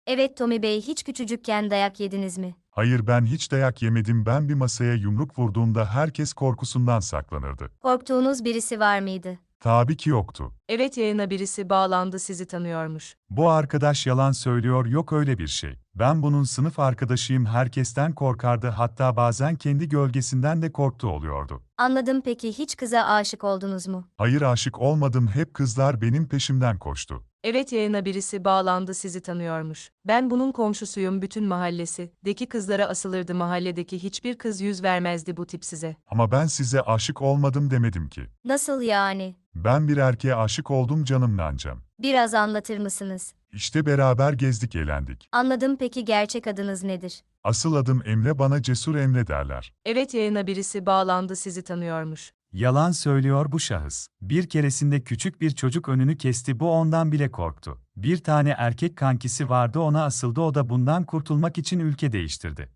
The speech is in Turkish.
Evet Tommy Bey, hiç küçücükken dayak yediniz mi? Hayır, ben hiç dayak yemedim. Ben bir masaya yumruk vurduğumda herkes korkusundan saklanırdı. Korktuğunuz birisi var mıydı? Tabii ki yoktu. Evet, yayına birisi bağlandı, sizi tanıyormuş. Bu arkadaş yalan söylüyor, yok öyle bir şey. Ben bunun sınıf arkadaşıyım, herkesten korkardı, hatta bazen kendi gölgesinden de korktu oluyordu. Anladım, peki hiç kıza aşık oldunuz mu? Hayır, aşık olmadım, hep kızlar benim peşimden koştu. Evet, yayına birisi bağlandı, sizi tanıyormuş. Ben bunun komşusuyum, bütün mahallesi. Kızlara asılırdı, mahalledeki hiçbir kız yüz vermezdi bu tip size. Ama ben size aşık olmadım demedim ki. Nasıl yani? Ben bir erkeğe aşık oldum canım nancam. Biraz anlatır mısınız? İşte beraber gezdik, eğlendik. Anladım, peki gerçek adınız nedir? Asıl adım Emre, bana Cesur Emre derler. Evet, yayına birisi bağlandı, sizi tanıyormuş. Yalan söylüyor bu şahıs. Bir keresinde küçük bir çocuk önünü kesti, bu ondan bile korktu. Bir tane erkek kankisi vardı, ona asıldı, o da bundan kurtulmak için ülke değiştirdi.